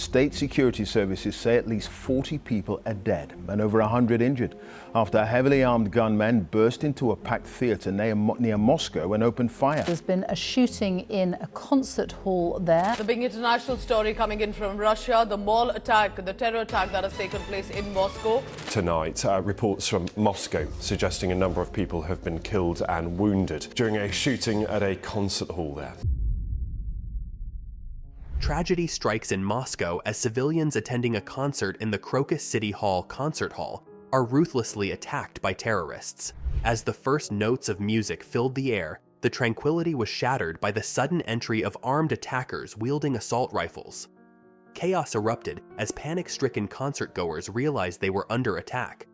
state security services say at least 40 people are dead and over 100 injured after heavily armed gunmen burst into a packed theatre near Moscow and opened fire. There's been a shooting in a concert hall there. The big international story coming in from Russia, the mall attack, the terror attack that has taken place in Moscow. Tonight, reports from Moscow suggesting a number of people have been killed and wounded during a shooting at a concert hall there. Tragedy strikes in Moscow as civilians attending a concert in the Crocus City Hall concert hall are ruthlessly attacked by terrorists. As the first notes of music filled the air, the tranquility was shattered by the sudden entry of armed attackers wielding assault rifles. Chaos erupted as panic-stricken concertgoers realized they were under attack.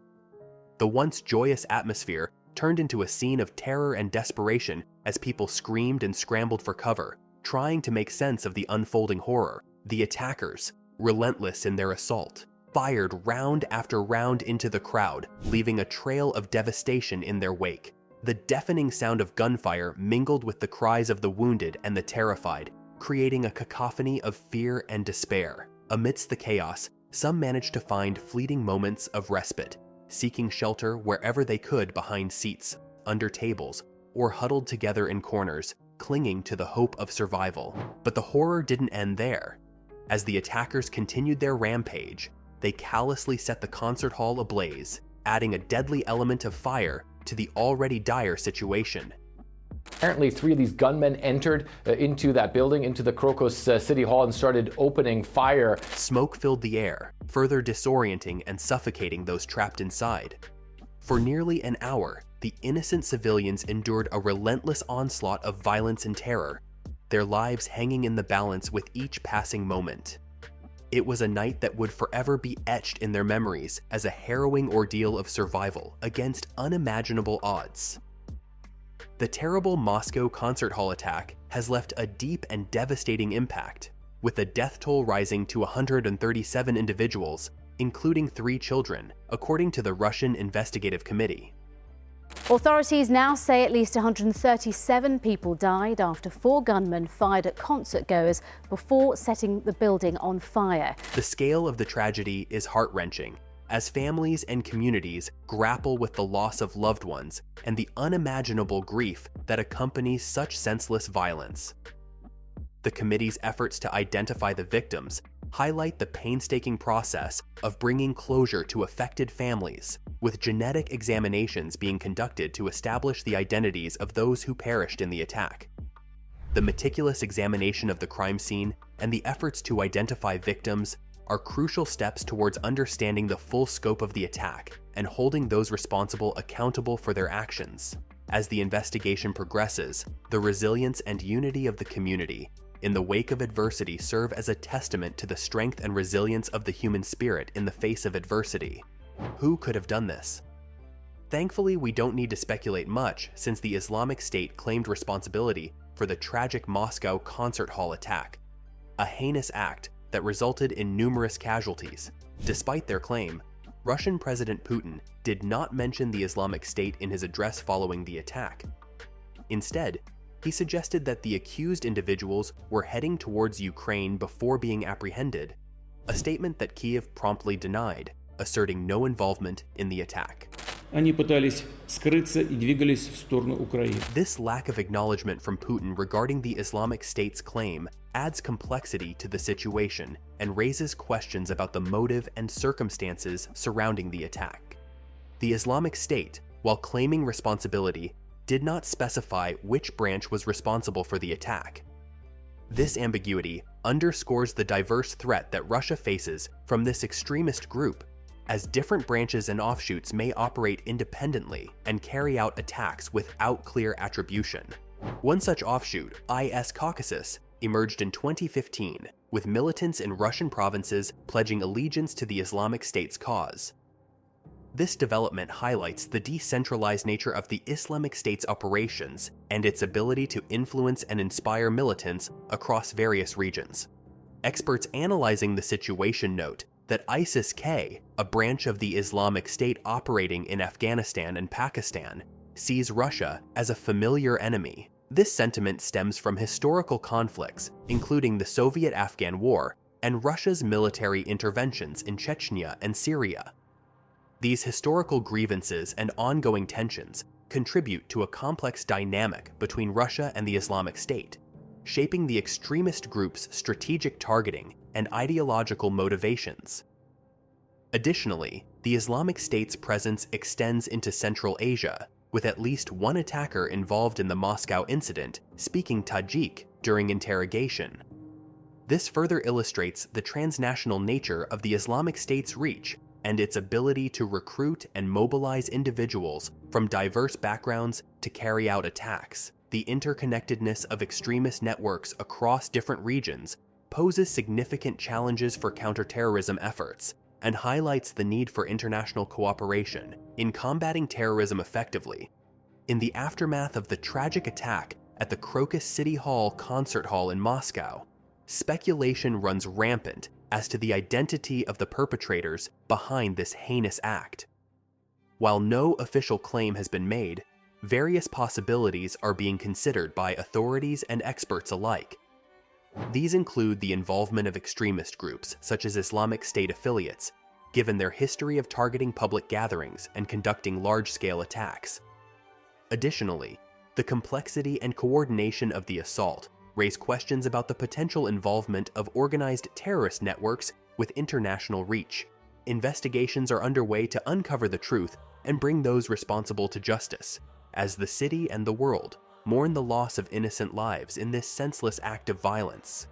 The once joyous atmosphere turned into a scene of terror and desperation as people screamed and scrambled for cover, trying to make sense of the unfolding horror. The attackers, relentless in their assault, fired round after round into the crowd, leaving a trail of devastation in their wake. The deafening sound of gunfire mingled with the cries of the wounded and the terrified, creating a cacophony of fear and despair. Amidst the chaos, some managed to find fleeting moments of respite, seeking shelter wherever they could behind seats, under tables, or huddled together in corners, clinging to the hope of survival. But the horror didn't end there. As the attackers continued their rampage, they callously set the concert hall ablaze, adding a deadly element of fire to the already dire situation. Apparently, 3 of these gunmen entered into that building, into the Crocus City Hall, and started opening fire. Smoke filled the air, further disorienting and suffocating those trapped inside. For nearly an hour, the innocent civilians endured a relentless onslaught of violence and terror, their lives hanging in the balance with each passing moment. It was a night that would forever be etched in their memories as a harrowing ordeal of survival against unimaginable odds. The terrible Moscow concert hall attack has left a deep and devastating impact, with the death toll rising to 137 individuals, including 3 children, according to the Russian Investigative Committee. Authorities now say at least 137 people died after 4 gunmen fired at concertgoers before setting the building on fire. The scale of the tragedy is heart-wrenching, as families and communities grapple with the loss of loved ones and the unimaginable grief that accompanies such senseless violence. The committee's efforts to identify the victims highlight the painstaking process of bringing closure to affected families, with genetic examinations being conducted to establish the identities of those who perished in the attack. The meticulous examination of the crime scene and the efforts to identify victims are crucial steps towards understanding the full scope of the attack and holding those responsible accountable for their actions. As the investigation progresses, the resilience and unity of the community in the wake of adversity serve as a testament to the strength and resilience of the human spirit in the face of adversity. Who could have done this? Thankfully, we don't need to speculate much since the Islamic State claimed responsibility for the tragic Moscow concert hall attack, a heinous act that resulted in numerous casualties. Despite their claim, Russian President Putin did not mention the Islamic State in his address following the attack. Instead, he suggested that the accused individuals were heading towards Ukraine before being apprehended, a statement that Kiev promptly denied, asserting no involvement in the attack. Они пытались скрыться и двигались в сторону Украины. This lack of acknowledgement from Putin regarding the Islamic State's claim adds complexity to the situation and raises questions about the motive and circumstances surrounding the attack. The Islamic State, while claiming responsibility, did not specify which branch was responsible for the attack. This ambiguity underscores the diverse threat that Russia faces from this extremist group, as different branches and offshoots may operate independently and carry out attacks without clear attribution. One such offshoot, IS Caucasus, emerged in 2015, with militants in Russian provinces pledging allegiance to the Islamic State's cause. This development highlights the decentralized nature of the Islamic State's operations and its ability to influence and inspire militants across various regions. Experts analyzing the situation note that ISIS-K, a branch of the Islamic State operating in Afghanistan and Pakistan, sees Russia as a familiar enemy. This sentiment stems from historical conflicts, including the Soviet-Afghan War and Russia's military interventions in Chechnya and Syria. These historical grievances and ongoing tensions contribute to a complex dynamic between Russia and the Islamic State, shaping the extremist group's strategic targeting and ideological motivations. Additionally, the Islamic State's presence extends into Central Asia, with at least one attacker involved in the Moscow incident speaking Tajik during interrogation. This further illustrates the transnational nature of the Islamic State's reach and its ability to recruit and mobilize individuals from diverse backgrounds to carry out attacks. The interconnectedness of extremist networks across different regions poses significant challenges for counterterrorism efforts and highlights the need for international cooperation in combating terrorism effectively. In the aftermath of the tragic attack at the Crocus City Hall concert hall in Moscow, speculation runs rampant as to the identity of the perpetrators behind this heinous act. While no official claim has been made, various possibilities are being considered by authorities and experts alike. These include the involvement of extremist groups such as Islamic State affiliates, given their history of targeting public gatherings and conducting large-scale attacks. Additionally, the complexity and coordination of the assault raise questions about the potential involvement of organized terrorist networks with international reach. Investigations are underway to uncover the truth and bring those responsible to justice, as the city and the world mourn the loss of innocent lives in this senseless act of violence.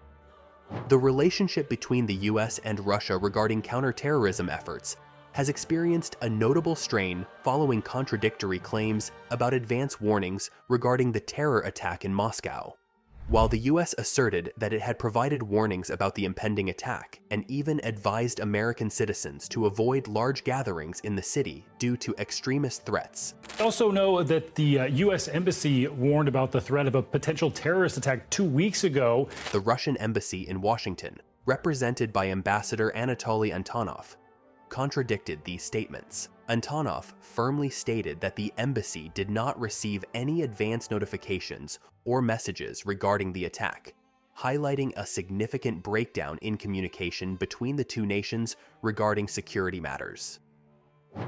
The relationship between the US and Russia regarding counterterrorism efforts has experienced a notable strain following contradictory claims about advance warnings regarding the terror attack in Moscow. While the US asserted that it had provided warnings about the impending attack and even advised American citizens to avoid large gatherings in the city due to extremist threats. I also know that the US Embassy warned about the threat of a potential terrorist attack 2 weeks ago. The Russian embassy in Washington, represented by Ambassador Anatoly Antonov, contradicted these statements. Antonov firmly stated that the embassy did not receive any advance notifications or messages regarding the attack, highlighting a significant breakdown in communication between the two nations regarding security matters.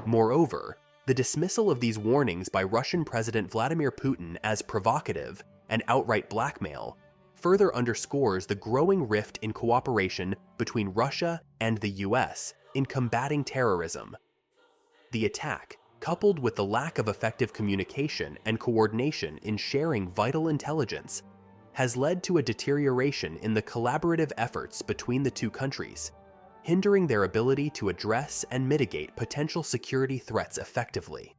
Moreover, the dismissal of these warnings by Russian President Vladimir Putin as provocative and outright blackmail further underscores the growing rift in cooperation between Russia and the US in combating terrorism. The attack, coupled with the lack of effective communication and coordination in sharing vital intelligence, has led to a deterioration in the collaborative efforts between the two countries, hindering their ability to address and mitigate potential security threats effectively.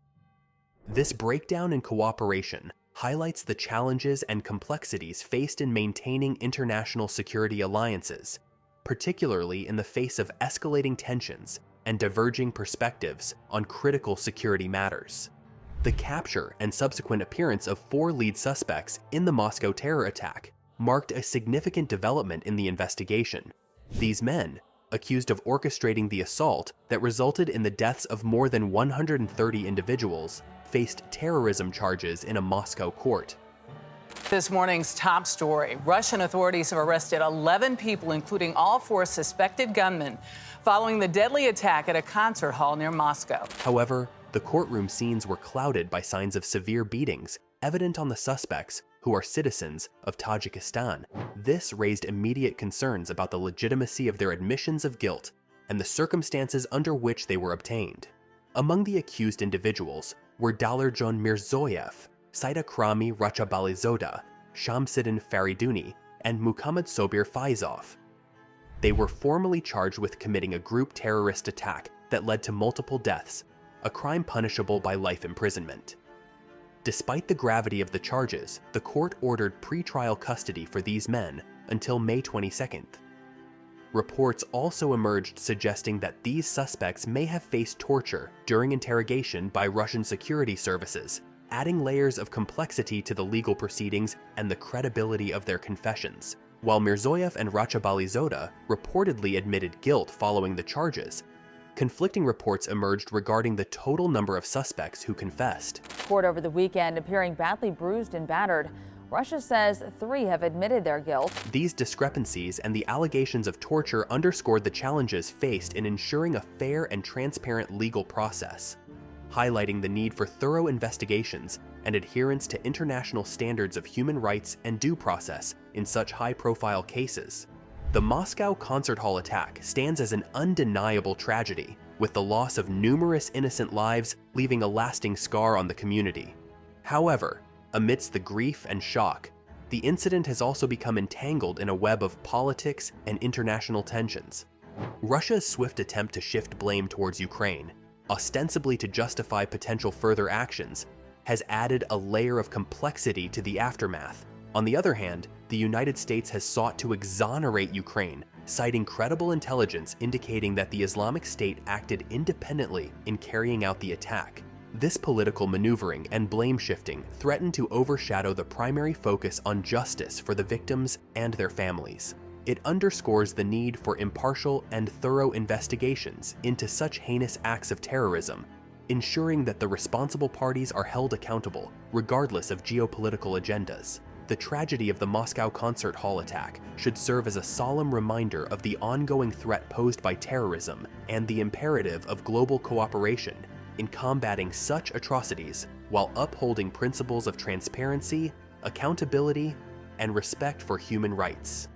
This breakdown in cooperation highlights the challenges and complexities faced in maintaining international security alliances, particularly in the face of escalating tensions and diverging perspectives on critical security matters. The capture and subsequent appearance of 4 lead suspects in the Moscow terror attack marked a significant development in the investigation. These men, accused of orchestrating the assault that resulted in the deaths of more than 130 individuals, faced terrorism charges in a Moscow court. This morning's top story. Russian authorities have arrested 11 people, including all 4 suspected gunmen, following the deadly attack at a concert hall near Moscow. However, the courtroom scenes were clouded by signs of severe beatings evident on the suspects, who are citizens of Tajikistan. This raised immediate concerns about the legitimacy of their admissions of guilt and the circumstances under which they were obtained. Among the accused individuals were Dalarjon Mirzoyev, Saidakrami Rachabalizoda, Shamsiddin Fariduni, and Muhammad Sobir Faizov. They were formally charged with committing a group terrorist attack that led to multiple deaths, a crime punishable by life imprisonment. Despite the gravity of the charges, the court ordered pre-trial custody for these men until May 22nd. Reports also emerged suggesting that these suspects may have faced torture during interrogation by Russian security services, adding layers of complexity to the legal proceedings and the credibility of their confessions. While Mirzoyev and Rachabalizoda reportedly admitted guilt following the charges, conflicting reports emerged regarding the total number of suspects who confessed. Court over the weekend appearing badly bruised and battered. Russia says 3 have admitted their guilt. These discrepancies and the allegations of torture underscored the challenges faced in ensuring a fair and transparent legal process, highlighting the need for thorough investigations and adherence to international standards of human rights and due process in such high-profile cases. The Moscow concert hall attack stands as an undeniable tragedy, with the loss of numerous innocent lives leaving a lasting scar on the community. However, amidst the grief and shock, the incident has also become entangled in a web of politics and international tensions. Russia's swift attempt to shift blame towards Ukraine, ostensibly to justify potential further actions, has added a layer of complexity to the aftermath. On the other hand, the United States has sought to exonerate Ukraine, citing credible intelligence indicating that the Islamic State acted independently in carrying out the attack. This political maneuvering and blame shifting threaten to overshadow the primary focus on justice for the victims and their families. It underscores the need for impartial and thorough investigations into such heinous acts of terrorism, ensuring that the responsible parties are held accountable, regardless of geopolitical agendas. The tragedy of the Moscow concert hall attack should serve as a solemn reminder of the ongoing threat posed by terrorism and the imperative of global cooperation in combating such atrocities while upholding principles of transparency, accountability, and respect for human rights.